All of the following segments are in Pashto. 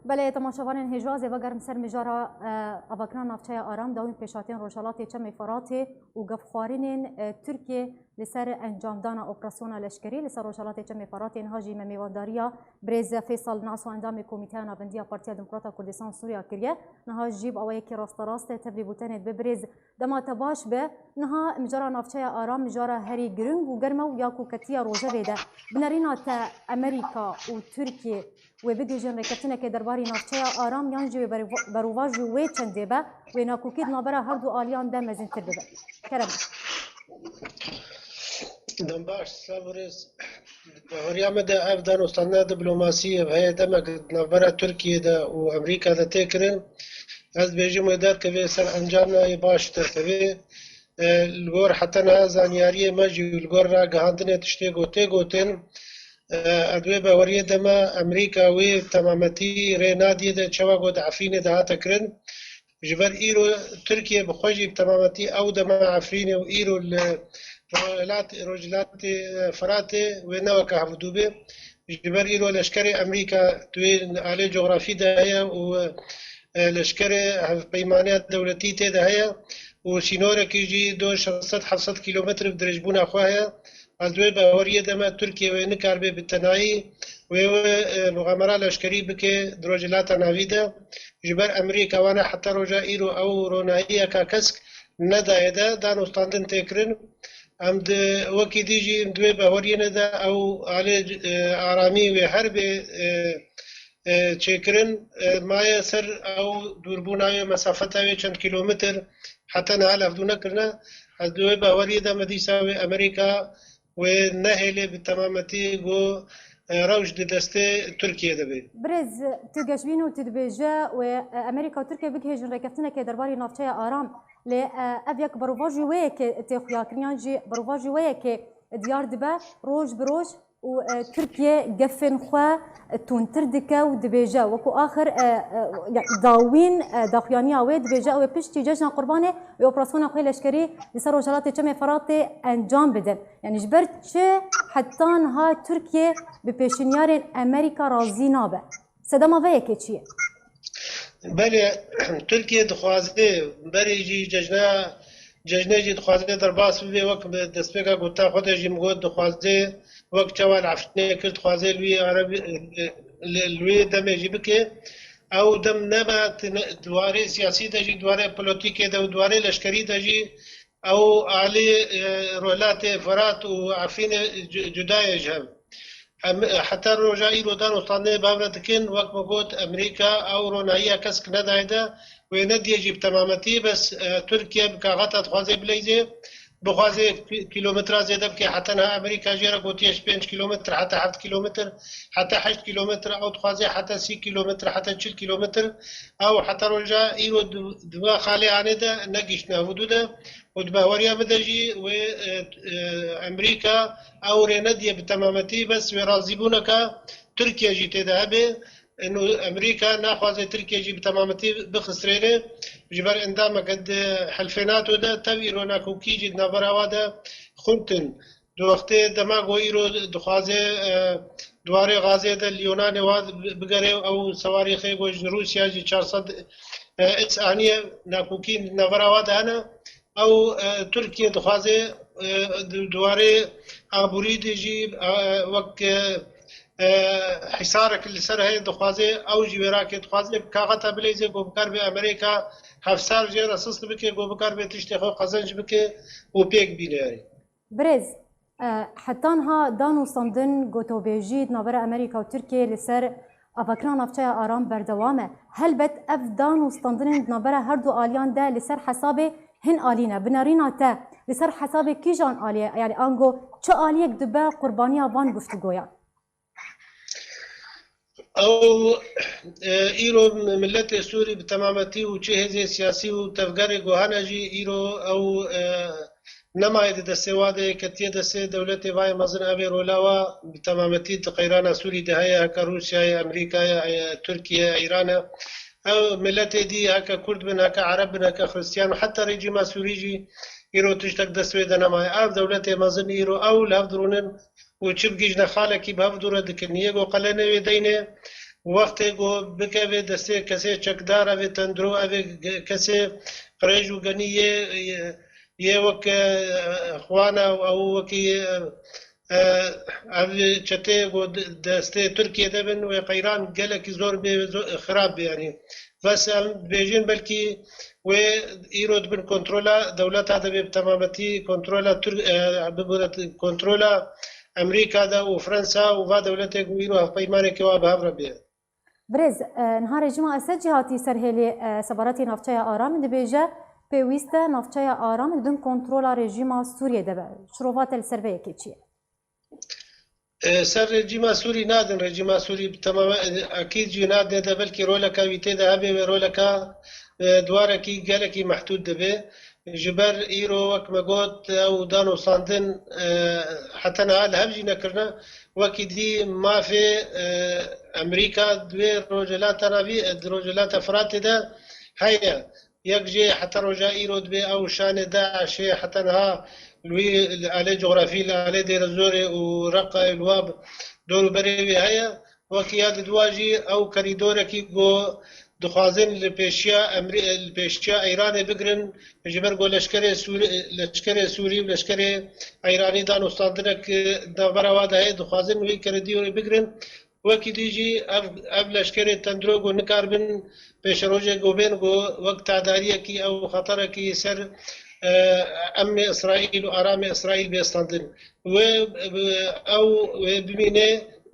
بله تماشاوان هجازه و گرم سر مجارا افکران نافچه آرام داوین پیشاتین روشالات چم فراته و گفخوارین ترکیه لسر انجام دانا اپراسیون لشکری لسر روشالات چم فراته هاجی میوانداریا برز فیصل ناس و اندام کمیته نابندی پارتیا دموکراتا کردستان سوریا کریه نها جیب اوای کی راست راست تبلی بوتنت ببرز دما تباش به نها مجارا نافچه آرام مجارا هری گرنگ و گرمه و یاکو کتیا روزه بده بنارینا تا امریکا و ترکیه و بگیجن رکتنه که درباری نافچه آرام یانجی برواج و چنده با و ناکوکید نابرا هر دو آلیان دم مزین تر بده کرم دنباش سابرز هریام ده افدان استانه دیپلماسی و هی دمک نابرا ترکیه ده و امریکا ده تکرن از بیجی مدت که سر انجام نای باش ترکیه الگور حتی نه زانیاری ماجی الگور را گهاندنه تشتی گوتن ادوی باوریه دما امریکا وی تمامتی رنادیه ده چوا گود عفرینه ده هاتا کرن جبر ایرو ترکیه بخوجی تمامتی او دما عفرینه و ایرو رجلات فراته و نوکه هفدوبه جبر ایرو لشکر امریکا توی علی جغرافی ده هیا و لشکر پیمانه دولتی ته ده هیا و سینوره که جی 200-700 کیلومتر بدرجبون اخواه از دوی باوریه دما ترکیه و نکار به بتنایی و مغامره لشکری بکه دروجلات ناویده جبر امریکا وانا حتی رجا ایرو او رونایی که کسک ندایده دان استاندن تکرن ام د وکی دیجی دوی باوریه نده او علی آرامی و حرب چکرن مایه سر او دوربونای مسافتای چند کیلومتر حتی نه لفدونه کرنه از دوی باوریه دما دیسا و امریکا و نهله بالتمامتي جو روج دسته تركيا دبي برز تجشبين وتدبيجا وامريكا وتركيا بجهجن ركفتنا كدرباري نافچه آرام ل افيك بروفاجي ويك تخيا كريانجي بروفاجي ويك ديار دبا روج بروج وتركيا قفن خوا تونتر دكا ودبيجا وكو اخر داوين داخيانيا ويد دبيجا وبشتي جشن قربانه واوبراسيون اخوي لشكري لسر وجلات تشمي فراتي انجام بدن يعني جبرت شي حتى ها تركيا ببيشنيار امريكا راضي نابه سدما ويك تشي بله تركيا دخوازده بريجي ججنه جي دخوازده درباس بي وقت دسبيكا قلتا خود جي مقود دخوازده وقت جوال عفتنه كل دخوازده لوي عربي لوي دم يجيبك او دم نبا دواري سياسي دجي دواري بوليتيكي دواري لشكري دجي او علي رولات فرات وعفين جداية جهم حتى رجائي رودان وطاني بابردكن وقت مقود امريكا او رونايا كسك ندايدا ويند يجيب تمامتي بس تركيا بكاغاتا تخوازي بليزي بخوازي كيلومتر زيادة بكي حتى نها امريكا جيرا قوتيش 5 كيلومتر حتى 7 كيلومتر حتى 8 كيلومتر او تخوازي حتى 6 كيلومتر حتى 6 كيلومتر او حتى رجا ايرو دوا خالي عنده نقشنا ودوده ودباوريا مدجي و امريكا او رينديا بتمامتي بس ورازيبونك تركيا جي تذهب انه امريكا ناخذ تركيا جي بتمامتي بخسرينه جبر اندام قد حلفينات وده تبيرونا كوكي جي نبرا وده خنتن دو وقت دماغ ويرو دخوازه دواري غازي ده اليونان واد بقري او صواريخ جوج روسيا جي 400 اسانيه ناكوكي نبرا وده انا او تركيا دخوازه دواري ابوري دي وقت حصارك اللي سر هي دخوازه او جوراك دخوازه كاغتا بليزه گوبكار به امريكا حفصار جير اساس بك گوبكار به تشتخو قزنج بك وبيك بيناري برز حتى ها دانو صندن گوتو بيجيد نابر امريكا وتركيا لسر افكران نافچه آرام بردوامه هل بت اف دانو صندن نابر هر دو آليان ده لسر حسابه هن آلينا بنارينا تا لسر حسابه كيجان آليه يعني انگو چه آليك دبا قربانيا وان گفتگويا او ايرو ملت سوري بتمامتي وجهه سياسي وتفكر جوهانجي ايرو او نما د سواده کتیه د سه دولت وای مزن ابي رولاوا بتمامتي تقيرانا سوري دهيا كروسيا امريكا تركيا ايران او ملت دي هكا كرد من هكا عرب من هكا خريستيان وحتى ريجيما سوريجي ايرو تشتك د سويد نما اف دولت مزن ايرو او لافدرونن وچب گیجنه خاله کی بهف دوره دکنیه گو قلنه وی دینه وقتی گو بکوی دسته کسی چکدار اوی تندرو اوی کسی قریج و گنی یه وک خوانا او وکی اوی چته گو دسته ترکیه دبن و قیران گلکی زور بی خراب بی یعنی بس بیجین بلکی و ایرود بن کنترولا دولت هذا بتمامتي کنترولا کنترولا امريكا دا وفرنسا وفا دولتك ويرو بيمانه كواب هبره بيه برز نهار جمعه اسد جهاتي سرهلي سفارتي نافچايا آرام دبيجه پێویستە ناوچەیە ئارام بن کۆنترۆلا رێژیما سووریە دەبێت شرۆڤاتە لە سەرڤەیەکی چییە؟ سەر رێژیما سووری نادن رێژیما سووری تەمامە ئەکید جوێ نادنێتە بەلکی ڕۆلەکە وی تێدا هەبێ ڕۆلەکە دوارێکی گەلێکی مەحدود دەبێ ji ber îro wek me got ew danûstandin hetena li hev jî nekirine wekî dî mafê Emerîka divê rojelata navî rojelata Firatê de heye yek jê heta roja îro dibê ew şanê Daişê heta niha wî li alê coğrafî li alê Dêrezorê û Reqayê li wab dorûberê wê heye wekî ya di dua jî ew korîdorekî got دخوازن لپیشیا ایران بگرن جبر گو لشکر سوری و لشکر ایرانی دان استاندنک دبر واده دخوازن وی کردی و بگرن وکی دیجی اب لشکر تندرو گو نکار بن پیش روزه گو بین گو وقت تعداریه کی او خطره کی سر امن اسرائیل و آرام اسرائیل بیستاندن و او بمینه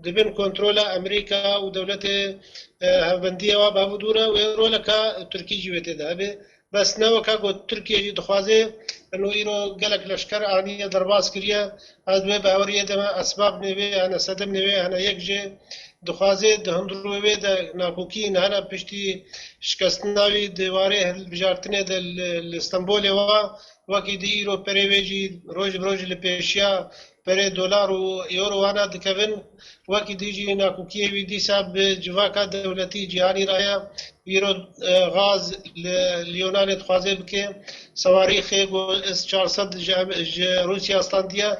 دبن کنترولا امریکا و دولت هەبندیە وا بابودورە و ڕۆلەکە تورکی جوێتێ دابێ بەس نەوەکە گۆ تورکیەی دخوازێ ئەنو ئیرۆ گەلک لەشکەر ئانیە دەرباز کردە ئەدوێ باوەریە دەمە ئەسباب نوێ هەنە سەدەم نوێ هەنە یەکژێ دخوازێ هەندڕوێ دە ناکوکین هەنە پشتی شکستناوی دیوارێ بژارتنێ لە ئستەمبۆلێەوە وەکی دی ئیرۆ پەرێوێژی ڕۆژ ڕۆژ لە پێشیا پەرێ دۆلار و ئیۆڕوانە دکەون وەکی دیژی ناکوکیەوی دیسا بە جڤاکە دەولەتی جیهانی ڕایە ئیرۆ غاز لە لیۆنانێ دخوازێ بکێ سەواری خێگ و S-400 رووسیا ستاندیە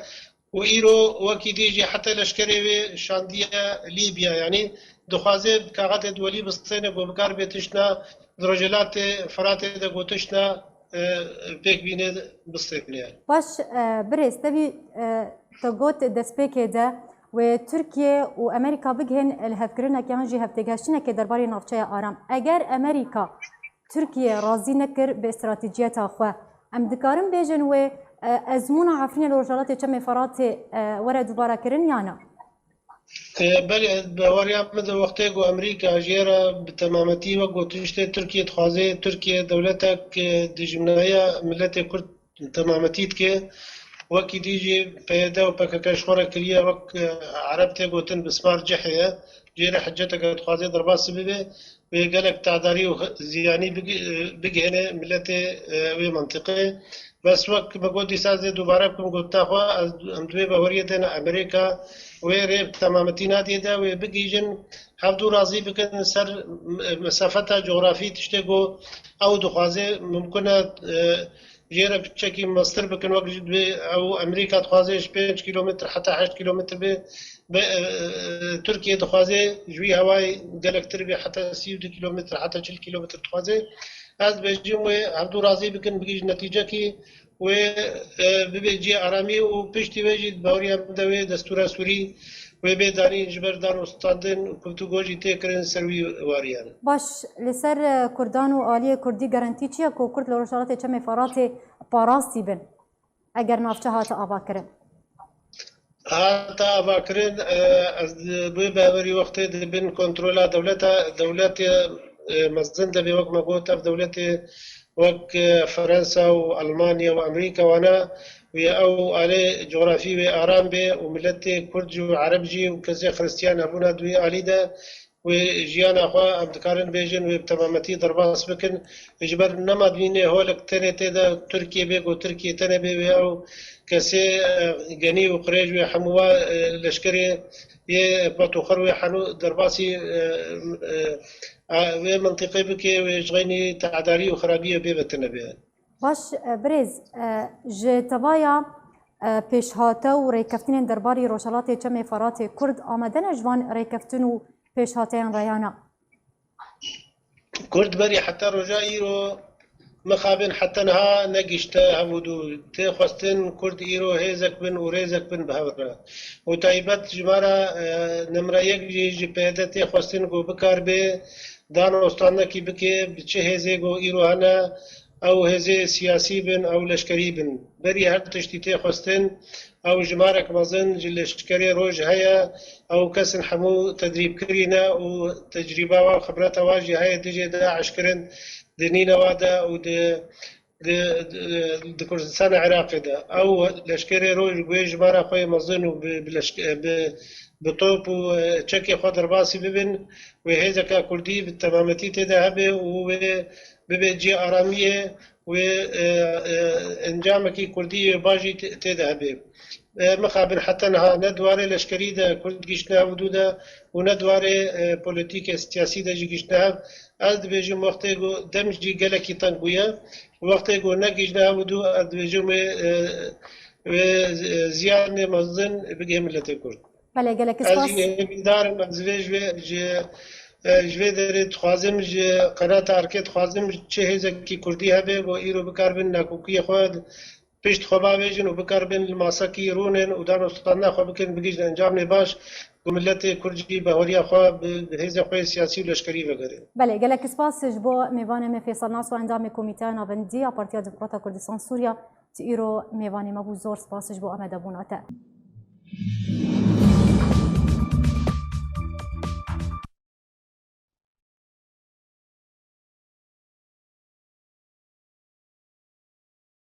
و ئیرۆ وەکی دیژی حتە لەشکرێوێ شاندیە لیبیا یعنی دخوازێ کاغاتێ دووەلی بستێنە بۆ بکار بێتشنا درۆژەلاتێ فراتێ دەگۆتشنا پێک بینێ بستێکنێ باش برێز تەوی تەگۆت دەستپێکێدە و تورکیە و ئەمریکا بگهێن لە هەفکردنێکی هەنجی هەفتێگەشتنێکی دەربارەی ناوچەیە ئارام ئەگەر ئەمریکا تورکیە ڕازی نەکرد بە ئستراتیجیەتا خۆ ئەم دikarin bêjin wê ezmûna Efrînê li Rojhilatê Çemê Firatê were dubarakirin yana بله باوریا من وقتی گو امریکا جیرا به تمامتی و گوتشته ترکیه خوازه ترکیه دولتک دجمنایا ملت کرد تمامتیت که وکی دیجی پیدا و پککش خورا کریه وک عرب ته گوتن بسمار جحیه جیرا حجتک خوازه درباس ببه و گلک تعداری و زیانی بگهنه ملت و منطقه بس وقت بقول سازه دوباره بكم قلت أخوة أمدوي بورية دنا أمريكا ويريب تمامتي نادي دا وبقيجن هفدو راضي بكن سر مسافتها جغرافية تشتغو أو دخوازي ممكن جيرا بتشكي مصر بكن وقت أو أمريكا دخوازي 5 كيلومتر حتى 8 كيلومتر تركيا دخوازي جوي هواي قالك تربي حتى 60 كيلومتر حتى 40 كيلومتر دخوازي از بجیم و عبدو راضی بکن بگیج نتیجه کی و ببیجی آرامی و پشتی بجید باوری هم دوی دستور سوری و بیدانی جبر دان استادن کفتو گوجی تکرن سروی واریان باش لسر کردان و آلی کردی گارانتی چیه که کرد لروجالات چمه فرات پاراستی بن اگر نافچه هات آبا کرن هاتا آبا کرن از بوی باوری وقتی بین کنترولا دولت مصدن دبي وقت ما قلت في دولتي وقت فرنسا وألمانيا وأمريكا وأنا أو على جغرافي وآرام بي وملتي كرد وعربجي وكذا خريستيان هبونا دوي علي ده وجيانا أخوة أبدكارن بيجن وبتمامتي ضرباس بكن إجبار نما ديني هولك تاني تيدا تركيا بيقو تركيا تاني بي أو كسي جني وقريج وحموا لشكري يه باتوخر وحنو ضرباسي و منطقه بکه و جغینی تعداری و خرابیه بیبتنه بیان باش برز جه تبایا پیشهاته و ریکفتین درباری روشالات چمه فرات کرد آمدن جوان ریکفتن و پێشهاتەیان ڕێیانە کورد بەری حتا ڕۆژا ئیرۆ مخابن حتى نها نجشتا همودو تخستن كرد إيرو هيزك بن وريزك بن بهورا وتايبت جمارا نمرة يك جي بيدا تخستن جو بكار بي دان وستانا كي بكي بتشه هيزي جو إيرو هنا أو هيزي سياسي بن أو لشكري بن بري هر تشتي تخستن أو جمارك مزن جلشكري روج هيا أو كسن حمو تدريب كرينا وتجربة وخبرات واجي هيا دجي دا عشكرن دنينا وادا و د كردستان العراق دا او لشكري روج بيج مارا خوي مزن و بطوب و تشكي خضر باسي ببن وهذا كردي بالتمامتي تدا هبه و ببجي اراميه و انجامكي كردي باجي تدا هبه مخابن حتى انها ندواري لشكري دا كرد جيشنا ودودا وندواري بوليتيك سياسي دا جيشنا از بيجم وقتي جو دمجي جلكي تنقويا وقتي جو نجيشنا ودو از بيجم زيان مزن بقي ملتي كرد بله گلک سپاس دارم از جوی داره خوازم قنات حرکت خوازم چه هزکی کردی هبه و ایرو بکاربن نکوکی خود پیشت خوابا بیجن و بکاربن الماساکی رونن و دانو سلطان خواب بکن بگیجن انجام نباش و ملت کردی بهوریا خواب به هزه خواه سیاسی و لشکری بگره. بله گلک سپاس جبو میوان می فیصل ناس و اندام کمیته ناوندی پارتیا دموکرات کردستان سوریا تی ایرو میوانی مبو زور سپاس جبو آمده بوناته.